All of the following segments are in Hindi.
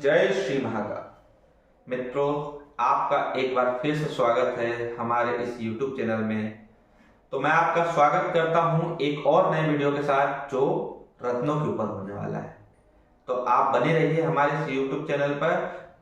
जय श्री महाकाल। मित्रों, आपका एक बार फिर से स्वागत है हमारे इस YouTube चैनल में। तो मैं आपका स्वागत करता हूं एक और नए वीडियो के साथ जो रत्नों के ऊपर होने वाला है। तो आप बने रहिए हमारे इस YouTube चैनल पर।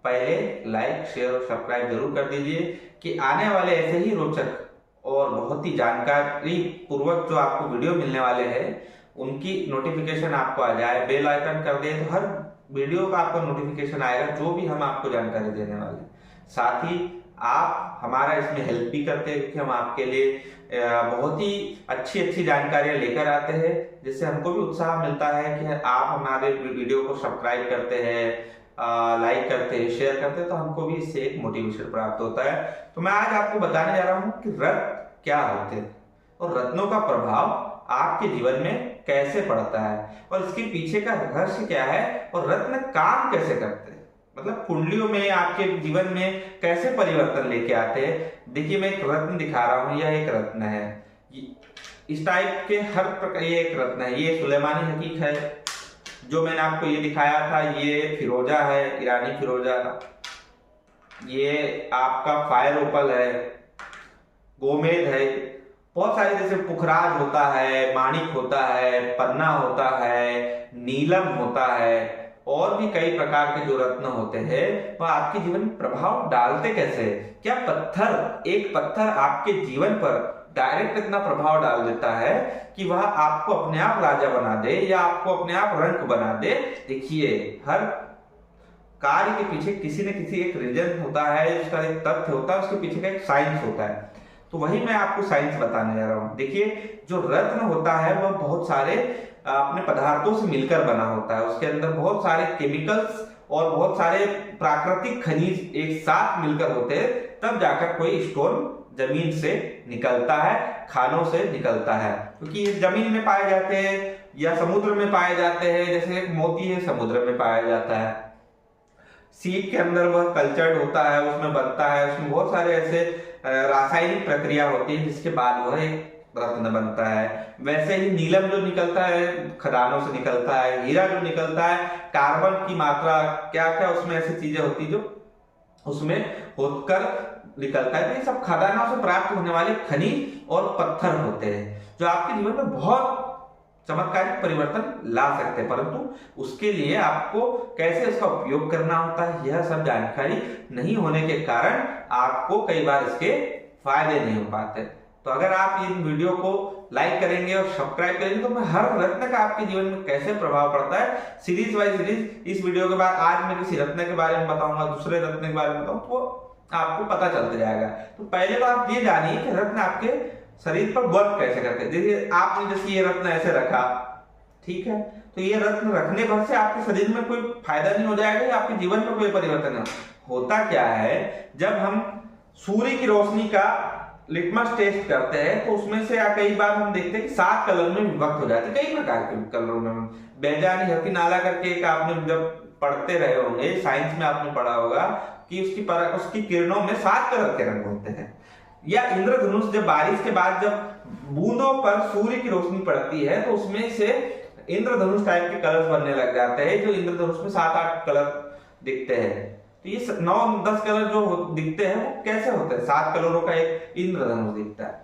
पहले लाइक, शेयर और सब्सक्राइब जरूर कर दीजिए कि आने वाले ऐसे ही रोचक और बहुत ही जानकारी पूर्वक जो आपको वीडियो मिलने वाले हैं उनकी नोटिफिकेशन आपको आ जाए। बेल आइकन कर दे तो हर वीडियो का आपको नोटिफिकेशन आएगा जो भी हम आपको जानकारी देने वाले हैं। साथ ही आप हमारा इसमें हेल्प भी करते हैं क्योंकि हम आपके लिए बहुत ही अच्छी जानकारियां लेकर आते हैं, जिससे हमको भी उत्साह मिलता है कि आप हमारे वीडियो को सब्सक्राइब करते हैं, लाइक करते हैं, शेयर करते हैं, तो हमको भी इससे एक मोटिवेशन प्राप्त होता है। तो मैं आज आपको बताने जा रहा हूँ कि रत्न क्या होते हैं और रत्नों का प्रभाव आपके जीवन में कैसे पड़ता है और इसके पीछे का रहस्य क्या है और रत्न काम कैसे करते हैं, मतलब कुंडलियों में आपके जीवन में कैसे परिवर्तन लेके आते हैं। देखिए, मैं एक रत्न दिखा रहा हूं, यह एक रत्न है। इस टाइप के हर प्रकार ये एक रत्न है। ये सुलेमानी हकीक है जो मैंने आपको ये दिखाया था, ये फिरोजा है, ईरानी फिरोजा। ये आपका फायर ओपल है, गोमेद है, बहुत सारे जैसे पुखराज होता है, माणिक होता है, पन्ना होता है, नीलम होता है और भी कई प्रकार के जो रत्न होते हैं वह आपके जीवन में प्रभाव डालते कैसे है। क्या एक पत्थर आपके जीवन पर डायरेक्ट इतना प्रभाव डाल देता है कि वह आपको अपने आप राजा बना दे या आपको अपने आप रंक बना दे। देखिए, हर कार्य के पीछे किसी न किसी एक रीजन होता है, उसका एक तथ्य होता है, उसके पीछे का एक साइंस होता है। तो वही मैं आपको साइंस बताने जा रहा हूं। देखिए, जो रत्न होता है वह बहुत सारे अपने पदार्थों से मिलकर बना होता है। उसके अंदर बहुत सारे केमिकल्स और बहुत सारे प्राकृतिक खनिज एक साथ मिलकर होते हैं, तब जाकर कोई स्टोन जमीन से निकलता है, खानों से निकलता है। क्योंकि ये जमीन में पाए जाते हैं या समुद्र में पाए जाते हैं। जैसे एक मोती है, समुद्र में पाया जाता है। सीप के अंदर वह कल्चर्ड होता है, उसमें बनता है, उसमें बहुत सारे ऐसे रासायनिक प्रक्रिया होती है जिसके बाद वह एक रत्न बनता है। वैसे ही नीलम जो निकलता है खदानों से निकलता है, हीरा जो निकलता है, कार्बन की मात्रा क्या क्या उसमें ऐसी चीजें होती जो उसमें होकर निकलता है। तो ये सब खदानों से प्राप्त होने वाले खनिज और पत्थर होते हैं जो आपके जीवन में बहुत चमत्कारिक परिवर्तन ला सकते हैं, परंतु उसके लिए आपको कैसे इसका उपयोग करना होता है यह सब जानकारी नहीं होने के कारण आपको कई बार इसके फायदे नहीं हो पाते। तो अगर आप इन वीडियो को लाइक करेंगे और सब्सक्राइब करेंगे तो मैं हर रत्न का आपके जीवन में कैसे प्रभाव पड़ता है सीरीज बाय सीरीज, इस वीडियो के बाद आज मैं किसी रत्न के बारे में बताऊंगा, दूसरे रत्न के बारे में बताऊंगा, तो आपको पता चलता जाएगा। तो पहले तो आप ये जानिए कि रत्न आपके शरीर पर वर्क कैसे करते हैं। देखिए, आपने जैसे ये रत्न ऐसे रखा, ठीक है, तो ये रत्न रखने भर से आपके शरीर में कोई फायदा नहीं हो जाएगा या आपके जीवन में कोई परिवर्तन नहीं होता। क्या है, जब हम सूर्य की रोशनी का लिटमस टेस्ट करते हैं तो उसमें से कई बार हम देखते हैं कि 7 कलर में विभक्त हो जाते हैं। कई प्रकार के कलरों में बेजानी हकी नाला करके एक आपने जब पढ़ते रहे होंगे, साइंस में आपने पढ़ा होगा कि उसकी किरणों में 7 कलर के रंग होते हैं। या इंद्रधनुष, जब बारिश के बाद जब बूंदों पर सूर्य की रोशनी पड़ती है तो उसमें से इंद्रधनुष टाइप के कलर्स बनने लग जाते हैं, जो इंद्रधनुष में 7-8 कलर दिखते हैं। तो ये 9-10 कलर जो दिखते हैं वो कैसे होते हैं, 7 कलरों का एक इंद्रधनुष दिखता है।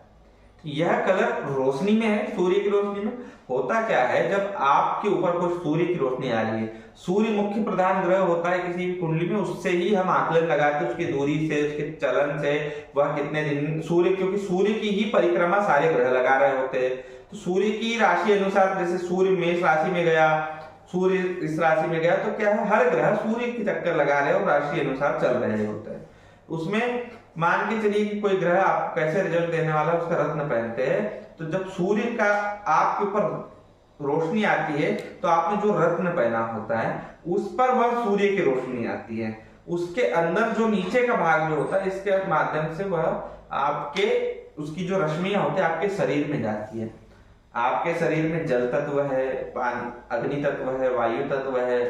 यह कलर रोशनी में है, सूर्य की रोशनी में। होता क्या है, जब आपके ऊपर कोई सूर्य की रोशनी आ रही है, सूर्य मुख्य प्रधान ग्रह होता है किसी भी कुंडली में, उससे ही हम आकलन लगाते हैं उसकी दूरी से, उसके चलन से, वह कितने दिन सूर्य, क्योंकि सूर्य की ही परिक्रमा सारे ग्रह लगा रहे होते हैं। तो सूर्य की राशि अनुसार, जैसे सूर्य मेष राशि में गया, सूर्य इस राशि में गया, तो क्या है, हर ग्रह सूर्य के चक्कर लगा रहे और राशि अनुसार चल रहे होते हैं। उसमें मान के चलिए कि कोई ग्रह आपको कैसे रिजल्ट देने वाला है, उसका रत्न पहनते हैं। तो जब सूर्य का आपके ऊपर रोशनी आती है तो आपने जो रत्न पहना होता है उस पर वह सूर्य की रोशनी आती है, उसके अंदर जो नीचे का भाग जो होता है इसके माध्यम से वह आपके उसकी जो रश्मियां होती है आपके शरीर में जाती है। आपके शरीर में जल तत्व है, अग्नि तत्व है, वायु तत्व है,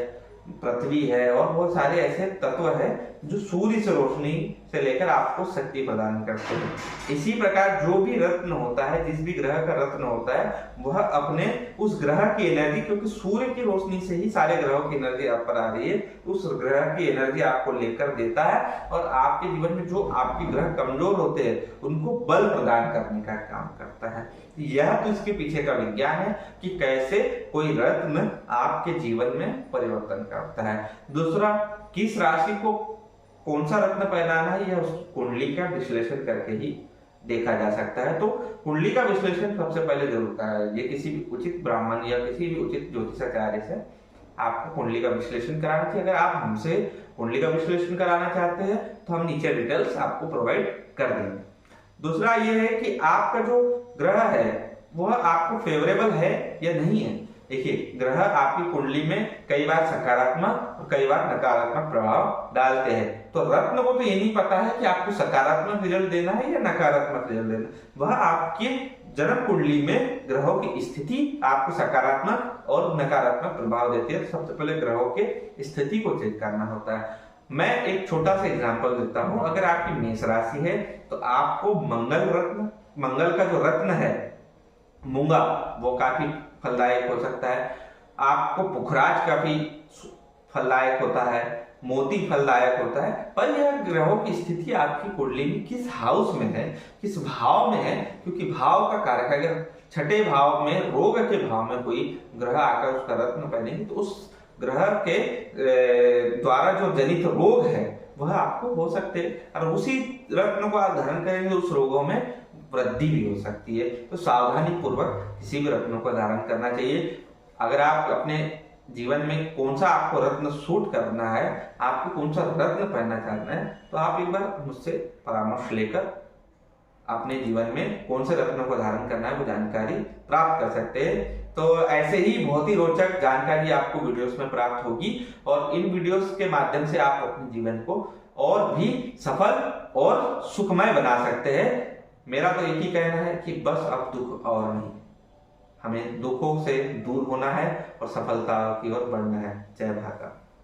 पृथ्वी है और बहुत सारे ऐसे तत्व है जो सूर्य से रोशनी से लेकर आपको शक्ति प्रदान करते हैं। इसी प्रकार जो भी रत्न होता है, जिस भी ग्रह का रत्न होता है, वह अपने उस ग्रह की एनर्जी, क्योंकि सूर्य की रोशनी से ही सारे ग्रहों की एनर्जी आप पर आ रही है, उस ग्रह की एनर्जी आपको लेकर देता है और आपके जीवन में जो आपके ग्रह कमजोर होते हैं उनको बल प्रदान करने का काम करता है। यह तो इसके पीछे का विज्ञान है कि कैसे कोई रत्न आपके जीवन में परिवर्तन करता है। दूसरा, किस राशि को कौन सा रत्न पहनाना है, यह उस कुंडली का विश्लेषण करके ही देखा जा सकता है। तो कुंडली का विश्लेषण सबसे पहले जरूर है, ये किसी भी उचित ब्राह्मण या किसी भी उचित ज्योतिषाचार्य से आपको कुंडली का विश्लेषण कराना चाहिए। अगर आप हमसे कुंडली का विश्लेषण कराना चाहते हैं तो हम नीचे डिटेल्स आपको प्रोवाइड कर देंगे। दूसरा ये है कि आपका जो ग्रह है वह आपको फेवरेबल है या नहीं है। देखिए, ग्रह आपकी कुंडली में कई बार सकारात्मक और कई बार नकारात्मक प्रभाव डालते हैं। तो रत्न को तो ये नहीं पता है कि आपको सकारात्मक रिजल्ट देना है या नकारात्मक रिजल्ट देना है। वह आपके जन्म कुंडली में ग्रहों की स्थिति आपको सकारात्मक और नकारात्मक प्रभाव देती है। तो सबसे पहले ग्रहों के स्थिति को चेक करना होता है। मैं एक छोटा सा एग्जांपल देता हूं। अगर आपकी मेष राशि है तो आपको मंगल का जो रत्न है मूंगा, वो काफी फलदायक हो सकता है। आपको पुखराज काफी फलदायक होता है, मोती फलदायक होता है। पर यह ग्रहों की स्थिति आपकी कुंडली में किस हाउस में है, किस भाव में है, क्योंकि भाव का कारक, अगर छठे भाव में, रोग के भाव में कोई ग्रह आकर उसका रत्न पहनेंगे तो उस ग्रह के द्वारा जो जनित रोग है वह आपको हो सकते हैं, और उसी रत्न को आप धारण करेंगे तो उस रोगों में वृद्धि भी हो सकती है। तो सावधानी पूर्वक किसी भी रत्नों को धारण करना चाहिए। अगर आप अपने जीवन में कौन सा आपको रत्न सूट करना है, आपको कौन सा रत्न पहनना चाहना है, तो आप एक बार मुझसे परामर्श लेकर अपने जीवन में कौन से रत्नों को धारण करना है वो जानकारी प्राप्त कर सकते हैं। तो ऐसे ही बहुत ही रोचक जानकारी आपको वीडियोस में प्राप्त होगी और इन वीडियोस के माध्यम से आप अपने जीवन को और भी सफल और सुखमय बना सकते हैं। मेरा तो एक ही कहना है कि बस अब दुख और नहीं, हमें दुखों से दूर होना है और सफलता की ओर बढ़ना है। जय भारत।